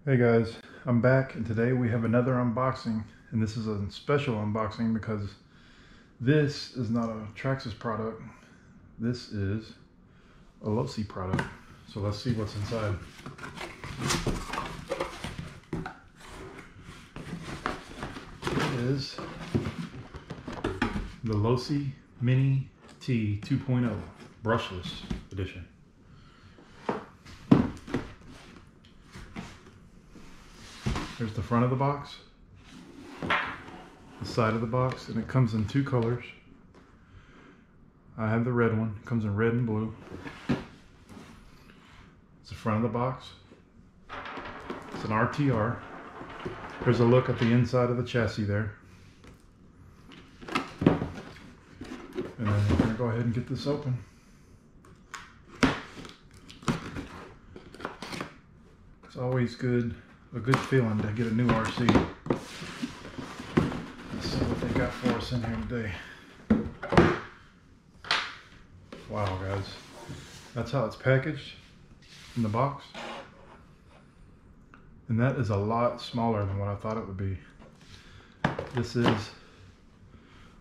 Hey guys, I'm back and today we have another unboxing, and this is a special unboxing because this is not a Traxxas product. This is a Losi product. So let's see what's inside. It is the Losi Mini T 2.0 Brushless edition. There's the front of the box, the side of the box, and it comes in two colors. I have the red one. It comes in red and blue. It's the front of the box. It's an RTR. There's a look at the inside of the chassis there. And then we're going to go ahead and get this open. It's always a good feeling to get a new RC. Let's see what they got for us in here today. Wow, guys. That's how it's packaged in the box. And that is a lot smaller than what I thought it would be. This is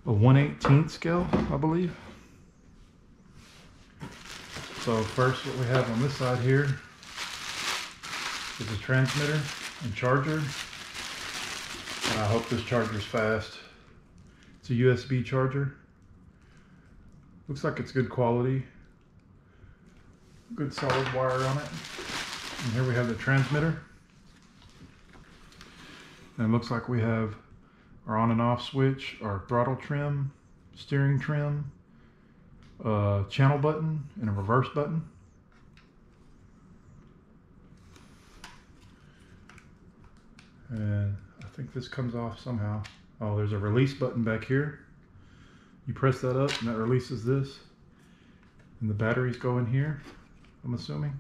a 1/18 scale, I believe. So first, what we have on this side here is a transmitter and charger. And I hope this charger is fast. It's a USB charger. Looks like it's good quality. Good solid wire on it. And here we have the transmitter. And it looks like we have our on and off switch, our throttle trim, steering trim, channel button, and a reverse button. And I think this comes off somehow. Oh, there's a release button back here. You press that up and that releases this. And the batteries go in here, I'm assuming.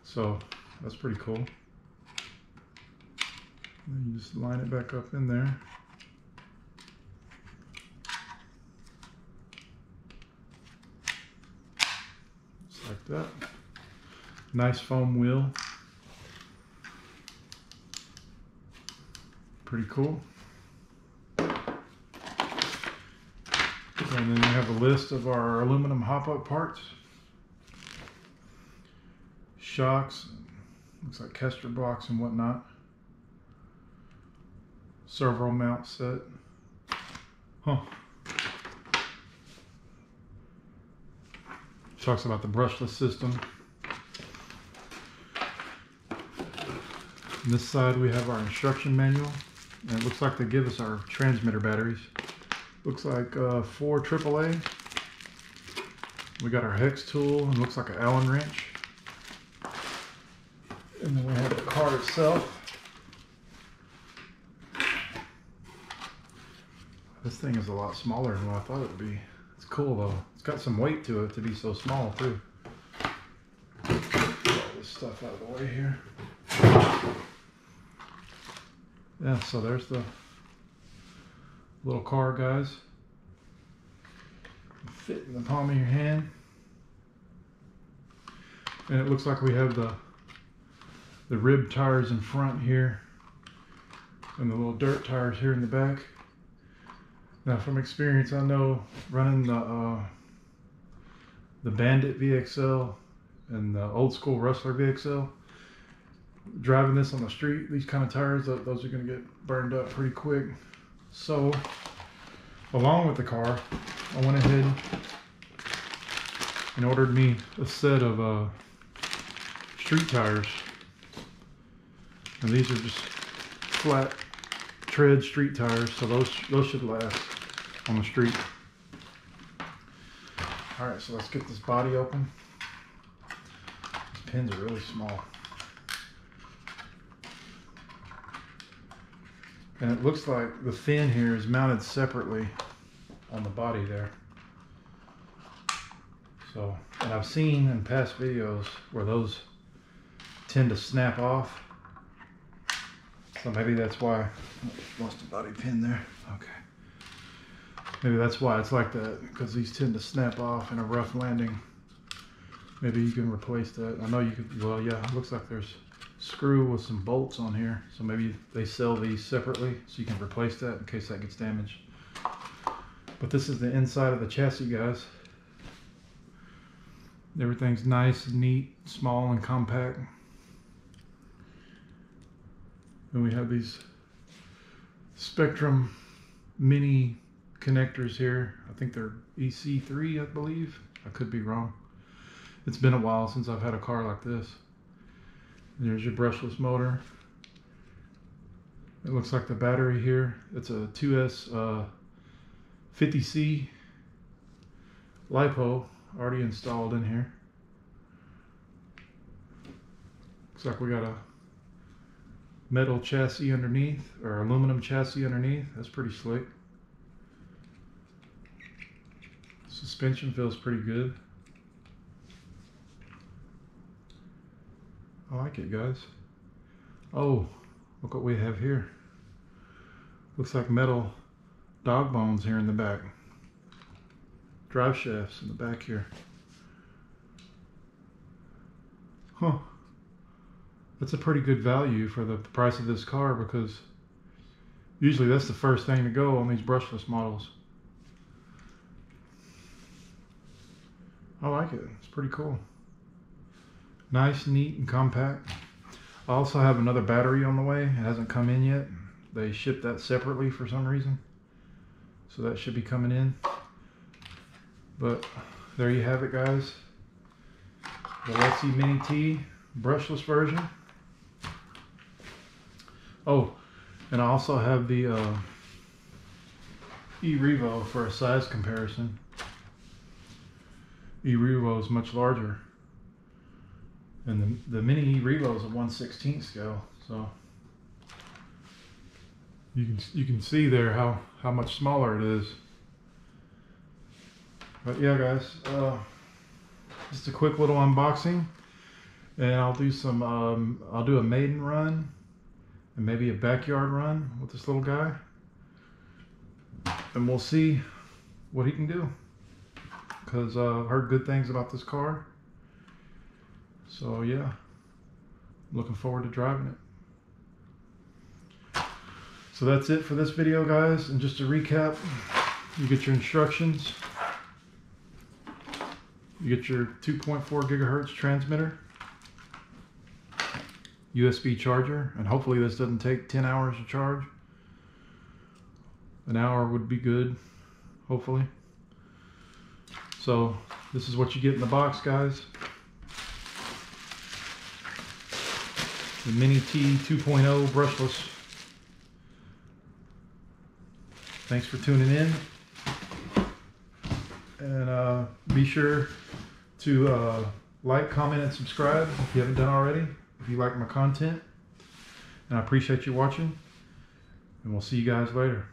So that's pretty cool. And you just line it back up in there. Just like that. Nice foam wheel. Pretty cool. And then we have a list of our aluminum hop-up parts. Shocks, looks like Kester blocks and whatnot. Servo mount set. Talks about the brushless system. On this side we have our instruction manual. And it looks like they give us our transmitter batteries. Looks like 4 AAA. We got our hex tool and looks like an Allen wrench. And then we have the car itself. This thing is a lot smaller than what I thought it would be. It's cool though. It's got some weight to it to be so small too. Get all this stuff out of the way here. Yeah, so there's the little car, guys. Fit in the palm of your hand. And it looks like we have the rib tires in front here and the little dirt tires here in the back. Now from experience, I know running the Bandit VXL and the old school Rustler VXL, driving this on the street, these kind of tires, those are going to get burned up pretty quick. So along with the car, I went ahead and ordered me a set of street tires. And these are just flat tread street tires, so those should last on the street. All right, so let's get this body open. These pins are really small. And it looks like the fin here is mounted separately on the body there. So, and I've seen in past videos where those tend to snap off. So maybe that's why. Lost a body pin there. Okay. Maybe that's why it's like that, because these tend to snap off in a rough landing. maybe you can replace that. I know you could, well, yeah, it looks like there's screw with some bolts on here. So maybe they sell these separately so you can replace that in case that gets damaged. But this is the inside of the chassis, guys. Everything's nice, neat, small, and compact. And we have these Spectrum mini connectors here. I think they're EC3, I believe. I could be wrong. It's been a while since I've had a car like this. And there's your brushless motor. It looks like the battery here. It's a 2S 50C LiPo already installed in here. Looks like we got a metal chassis underneath, or aluminum chassis underneath. That's pretty slick. Suspension feels pretty good. I like it, guys. Oh, look what we have here. Looks like metal dog bones here in the back. Drive shafts in the back here. Huh. That's a pretty good value for the price of this car, because usually that's the first thing to go on these brushless models. I like it. It's pretty cool. Nice, neat, and compact. I also have another battery on the way. It hasn't come in yet. They shipped that separately for some reason. So that should be coming in. But there you have it, guys. The Losi Mini T brushless version. Oh, and I also have the e-Revo for a size comparison. e-Revo is much larger. And the mini e-Revo is a 1/16 scale, so you can see there how much smaller it is. But yeah, guys, just a quick little unboxing, and I'll do some I'll do a maiden run and maybe a backyard run with this little guy, and we'll see what he can do, because I've heard good things about this car. So yeah, looking forward to driving it. So that's it for this video, guys. And just to recap, you get your instructions. You get your 2.4 gigahertz transmitter, USB charger, and hopefully this doesn't take 10 hours to charge. An hour would be good, hopefully. So this is what you get in the box, guys. The Mini T 2.0 brushless. Thanks for tuning in, and be sure to like, comment, and subscribe if you haven't done already, if you like my content. And I appreciate you watching, and we'll see you guys later.